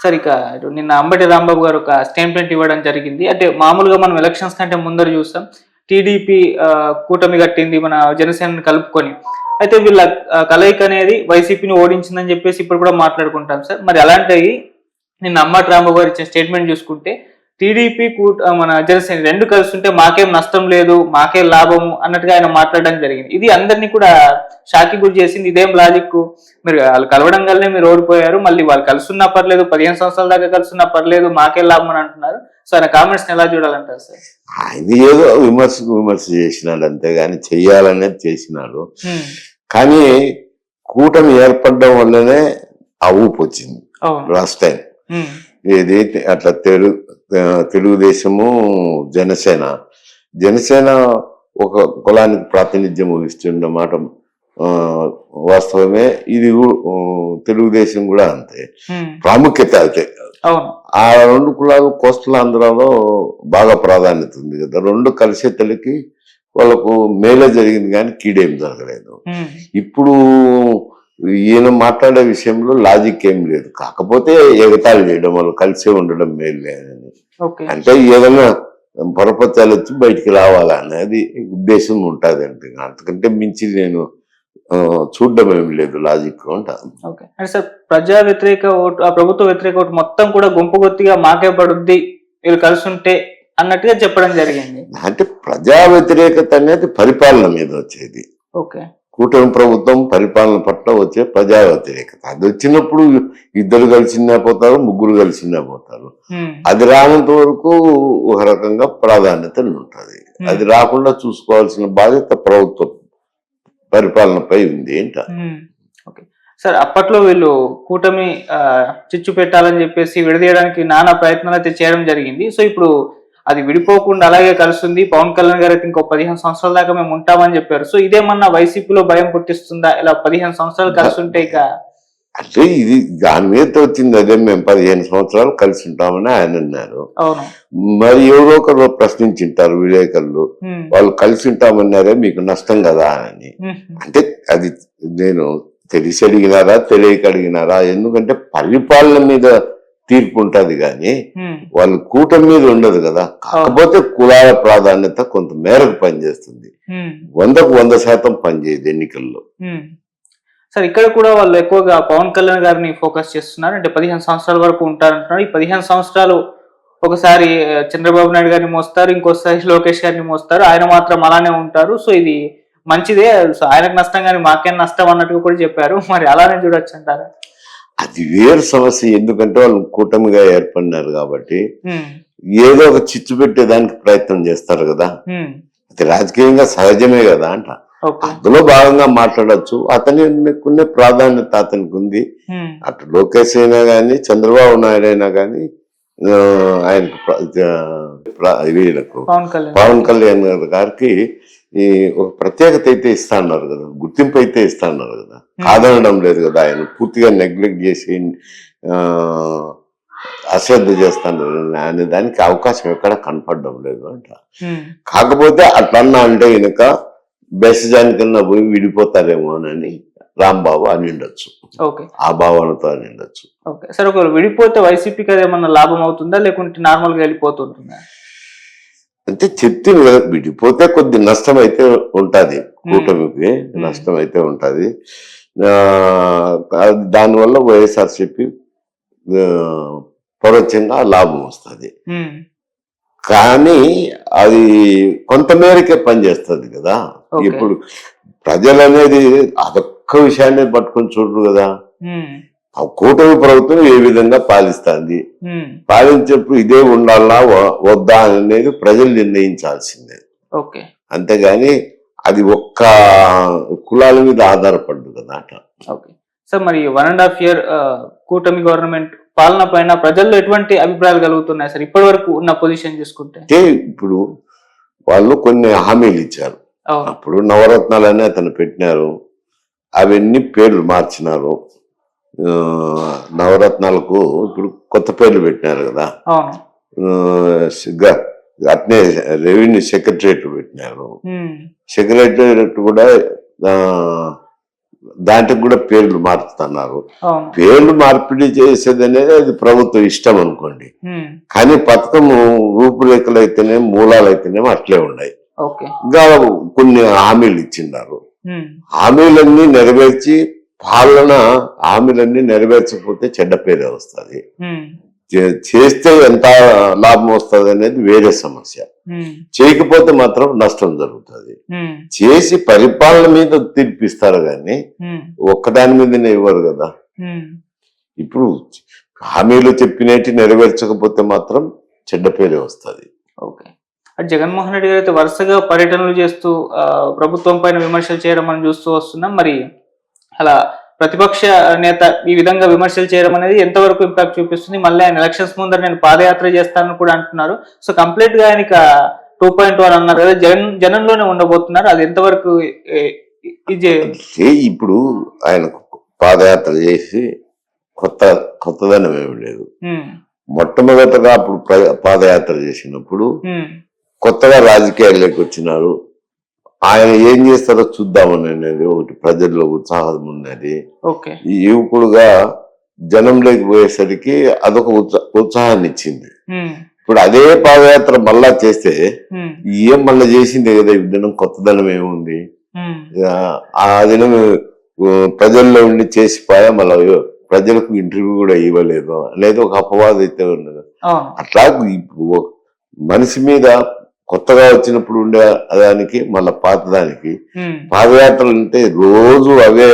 Sir ఇక నిన్న అంబటి రాంబాబు గారు ఒక స్టేట్మెంట్ ఇవ్వడం జరిగింది. అంటే మామూలుగా మనం ఎలక్షన్స్ కంటే ముందర చూస్తాం. టీడీపీ కూటమి కట్టింది మన జనసేనని కలుపుకొని. అయితే వీళ్ళ కలయిక అనేది వైసీపీని ఓడించిందని చెప్పేసి ఇప్పుడు కూడా మాట్లాడుకుంటాం సార్. మరి అలాంటివి నిన్న అంబటి రాంబాబు గారు ఇచ్చిన స్టేట్మెంట్ చూసుకుంటే టీడీపీ మన జనసేన రెండు కలుస్తుంటే మాకేం నష్టం లేదు, మాకేం లాభము అన్నట్టుగా ఆయన మాట్లాడడం జరిగింది. ఇది అందరినీ కూడా షాకి గురి చేసింది. ఇదేం లాజిక్? మీరు వాళ్ళు కలవడం వల్లనే మీరు ఓడిపోయారు, మళ్ళీ వాళ్ళు కలుస్తున్నా పర్లేదు, 15 సంవత్సరాల దాకా కలుస్తున్నా పర్లేదు, మాకేం లాభం అని అంటున్నారు. సో ఆయన కామెంట్స్ ఎలా చూడాలంటారు సార్? ఆయన ఏదో విమర్శ చేసినాడు, అంతేగాని చెయ్యాలనేది చేసినాడు. కానీ కూటమి ఏర్పడడం వల్లనే ఆ ఊపు వచ్చింది లాస్ట్ టైం. ఏది అట్లా తెలుగుదేశము జనసేన ఒక కులానికి ప్రాతినిధ్యం వహిస్తున్నమాట వాస్తవమే. ఇది తెలుగుదేశం కూడా అంతే ప్రాముఖ్యత. అయితే ఆ రెండు కులాలు కోస్టల్ ఆంధ్రాలో బాగా ప్రాధాన్యత ఉంది కదా. రెండు కలిసేతలకి వాళ్ళకు మేలే జరిగింది కానీ కీడేం జరగలేదు. ఇప్పుడు ఈయన మాట్లాడే విషయంలో లాజిక్ ఏం లేదు. కాకపోతే ఎగతాళి చేయడం, వాళ్ళు కలిసే ఉండడం మేలే అని. అంటే ఏదైనా పొరపత్యాలు వచ్చి బయటికి రావాలనేది ఉద్దేశం ఉంటుంది. అంటే అంతకంటే మించి నేను చూడడం ఏమి లేదు లాజిక్ అంటాను. అంటే సార్ ప్రజా వ్యతిరేక ఓటు, ఆ ప్రభుత్వ వ్యతిరేక ఓటు మొత్తం కూడా గుంపు గుర్తిగా మాకే పడుద్ది వీళ్ళు కలిసి ఉంటే అన్నట్టుగా చెప్పడం జరిగింది. అంటే ప్రజా వ్యతిరేకత అనేది పరిపాలన మీద వచ్చేది. కూటమి ప్రభుత్వం పరిపాలన పట్ల వచ్చే ప్రజా వ్యతిరేకత. అది వచ్చినప్పుడు ఇద్దరు కలిసినా పోతారు, ముగ్గురు కలిసినా పోతారు. అది రానంత వరకు ఒక రకంగా ప్రాధాన్యత ఉంటుంది. అది రాకుండా చూసుకోవాల్సిన బాధ్యత ప్రభుత్వం పరిపాలనపై ఉంది ఏంట. సార్ అప్పట్లో వీళ్ళు కూటమి చిచ్చు పెట్టాలని చెప్పేసి విడదీయడానికి నానా ప్రయత్నాలు అయితే చేయడం జరిగింది. సో ఇప్పుడు అది విడిపోకుండా అలాగే కలుస్తుంది. పవన్ కళ్యాణ్ గారు అయితే ఇంకో 15 సంవత్సరాల దాకా మేము ఉంటామని చెప్పారు. సో ఇదేమన్నా వైసీపీలో భయం పుట్టిస్తుందా? ఇలా 15 సంవత్సరాలు కలిసి ఉంటే ఇక అంటే ఇది దాని మీద వచ్చింది. అదే మేము 15 సంవత్సరాలు కలిసి ఉంటామని ఆయన అన్నారు. మరి ఎవరో ఒకరు ప్రశ్నించింటారు విలేకరులు, వాళ్ళు కలిసి ఉంటామన్నారే మీకు నష్టం కదా అని. అంటే అది నేను తెలిసి అడిగినారా తెలియక అడిగినారా? ఎందుకంటే పరిపాలన మీద తీర్పు ఉంటది కానీ వాళ్ళు కూటమి మీద ఉండదు కదా. కాకపోతే కులాల ప్రాధాన్యత కొంత మేరకు పనిచేస్తుంది. 100కు 100% పనిచేయదు ఎన్నికల్లో. సార్ ఇక్కడ కూడా వాళ్ళు ఎక్కువగా పవన్ కళ్యాణ్ గారిని ఫోకస్ చేస్తున్నారు. అంటే 15 సంవత్సరాల వరకు ఉంటారంటున్నారు. ఈ 15 సంవత్సరాలు ఒకసారి చంద్రబాబు నాయుడు గారిని మోస్తారు, ఇంకోసారి లోకేష్ గారిని మోస్తారు, ఆయన మాత్రం అలానే ఉంటారు. సో ఇది మంచిదే, సో ఆయనకు నష్టం కానీ మాకేం నష్టం అన్నట్టుగా కూడా చెప్పారు. మరి అలానే చూడొచ్చు అంటారా? అది వేరు సమస్య. ఎందుకంటే వాళ్ళు కూటమిగా ఏర్పడినారు కాబట్టి ఏదో ఒక చిచ్చు పెట్టేదానికి ప్రయత్నం చేస్తారు కదా. అది రాజకీయంగా సహజమే కదా అంట. అందులో భాగంగా మాట్లాడచ్చు. అతనికి ప్రాధాన్యత అతనికి ఉంది. అటు లోకేష్ అయినా గాని చంద్రబాబు నాయుడు అయినా గాని ఆయనకు పవన్ కళ్యాణ్ గారికి ఈ ఒక ప్రత్యేకత అయితే ఇస్తా అన్నారు కదా, గుర్తింపు అయితే ఇస్తా అన్నారు కదా. కాదనడం లేదు కదా. ఆయన పూర్తిగా నెగ్లెక్ట్ చేసి అశ్రద్ధ చేస్తాను అనే దానికి అవకాశం ఎక్కడ కనపడడం లేదు అంట. కాకపోతే అట్లన్నా అంటే కనుక బెసజానికన్నా పోయి విడిపోతారేమో అని రాంబాబు అని ఉండొచ్చు, ఆ భావనతో అని ఉండొచ్చు. సరే, ఒకవేళ విడిపోతే వైసీపీకి అదేమన్నా లాభం అవుతుందా లేకుంటే నార్మల్ గా వెళ్ళిపోతుంటుందా? అంటే చెప్తుంది కదా, విడిపోతే కొద్ది నష్టం అయితే ఉంటది, కూటమికి నష్టం అయితే ఉంటది. దానివల్ల వైఎస్ఆర్సీపీ పరోక్షంగా లాభం వస్తుంది. కానీ అది కొంతమేరకే పనిచేస్తుంది కదా. ఇప్పుడు ప్రజలు అనేది అదొక్క విషయాన్ని పట్టుకొని చూడరు కదా. కూటమి ప్రభుత్వం ఏ విధంగా పాలిస్తుంది, పాలించేప్పుడు ఇదే ఉండాలా వద్దా అనేది ప్రజలు నిర్ణయించాల్సిందే. అంతేగాని అది ఒక్క కులాల మీద ఆధారపడదు కదా. సార్ మరి 1.5 year కూటమి గవర్నమెంట్ పాలన పైన ప్రజల్లో ఎటువంటి అభిప్రాయాలు కలుగుతున్నాయి సార్ ఇప్పటి వరకు ఉన్న పొజిషన్ చూసుకుంటే? ఇప్పుడు వాళ్ళు కొన్ని హామీలు ఇచ్చారు. అప్పుడు నవరత్నాలని అతను పెట్టినారు, అవన్నీ పేర్లు మార్చినారు. నవరత్నాలకు ఇప్పుడు కొత్త పేర్లు పెట్టినారు కదా. అట్నే రెవెన్యూ సెక్రటరియట్ పెట్టినారు. సెక్రటరియట్ కూడా దాంట్లో కూడా పేర్లు మారుతున్నారు. అవును. పేర్లు మార్పిడి చేసేది అనేది అది ప్రభుత్వం ఇష్టం అనుకోండి, కానీ పథకము రూపురేఖలు అయితేనే మూలాలు అయితేనేమో అట్లే ఉన్నాయి. ఓకే. ఇంకా కొన్ని హామీలు ఇచ్చిన్నారు, హామీలన్నీ నెరవేర్చి పాలన హామీలన్నీ నెరవేర్చకపోతే చెడ్డ పేరే వస్తుంది. చేస్తే ఎంత లాభం వస్తుంది అనేది వేరే సమస్య, చేయకపోతే మాత్రం నష్టం జరుగుతుంది. చేసి పరిపాలన మీద తీర్పిస్తారు కానీ ఒక్కదాని మీదనే ఇవ్వరు కదా. ఇప్పుడు హామీలు చెప్పినట్టు నెరవేర్చకపోతే మాత్రం చెడ్డ పేరే వస్తుంది. ఓకే. జగన్మోహన్ రెడ్డి గారు అయితే వరుసగా పర్యటనలు చేస్తూ ప్రభుత్వం పైన విమర్శలు చేయడం మనం చూస్తూ వస్తున్నాం. మరి అలా ప్రతిపక్ష నేత ఈ విధంగా విమర్శలు చేయడం అనేది ఎంతవరకు ఇంపాక్ట్ చూపిస్తుంది? మళ్ళీ ఆయన ఎలక్షన్స్ ముందర నేను పాదయాత్ర చేస్తానని కూడా అంటున్నారు. సో కంప్లీట్ గా ఆయనకి 2.1 అన్నారు కదా, జనంలోనే ఉండబోతున్నారు. అది ఎంతవరకు ఇప్పుడు ఆయన పాదయాత్ర చేసి కొత్తదనం ఏమి లేదు. మొట్టమొదటగా అప్పుడు పాదయాత్ర చేసినప్పుడు కొత్తగా రాజకీయాల్లోకి వచ్చినారు. ఆయన ఏం చేస్తారో చూద్దామని అనేది ఒకటి ప్రజల్లో ఉత్సాహం ఉన్నది. ఈ యువకుడుగా జనంలోకి పోయేసరికి అదొక ఉత్సాహాన్ని ఇచ్చింది. ఇప్పుడు అదే పాదయాత్ర మళ్ళా చేస్తే ఏం మళ్ళా చేసిందే కదా, ఈ దినం కొత్తదనం ఏముంది? ఆ దినం ప్రజల్లో ఉండి చేసిపోయా, మళ్ళా ప్రజలకు ఇంటర్వ్యూ కూడా ఇవ్వలేదు అనేది ఒక అపవాదం అయితే ఉన్నది. అట్లా మనిషి మీద కొత్తగా వచ్చినప్పుడు ఉండే దానికి మళ్ళా పాతదానికి పాదయాత్రలు అంటే రోజు అవే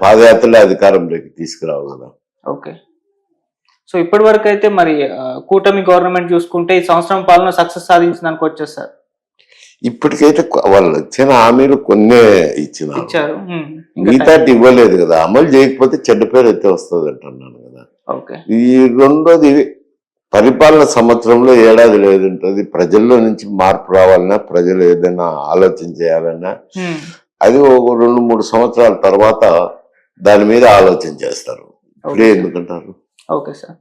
పాదయాత్రలే అధికారంలోకి తీసుకురావు కదా. ఓకే. సో ఇప్పటి వరకు అయితే మరి కూటమి గవర్నమెంట్ చూసుకుంటే ఈ సంవత్సరం పాలన సక్సెస్ సాధించడానికి వచ్చేసారు. ఇప్పటికైతే వాళ్ళు ఇచ్చిన హామీలు కొన్నే ఇచ్చారు, మిగతా ఇవ్వలేదు కదా. అమలు చేయకపోతే చెడ్డ పేరు అయితే వస్తుంది అంటున్నాను కదా. ఈ రెండోది పరిపాలన సంవత్సరంలో ఏడాది లేదుంటది. ప్రజల్లో నుంచి మార్పు రావాలన్నా, ప్రజలు ఏదైనా ఆలోచన చేయాలన్నా అది ఒక 2-3 సంవత్సరాల తర్వాత దాని మీద ఆలోచన చేస్తారు. ఇప్పుడే ఎందుకంటారు? Okay sir.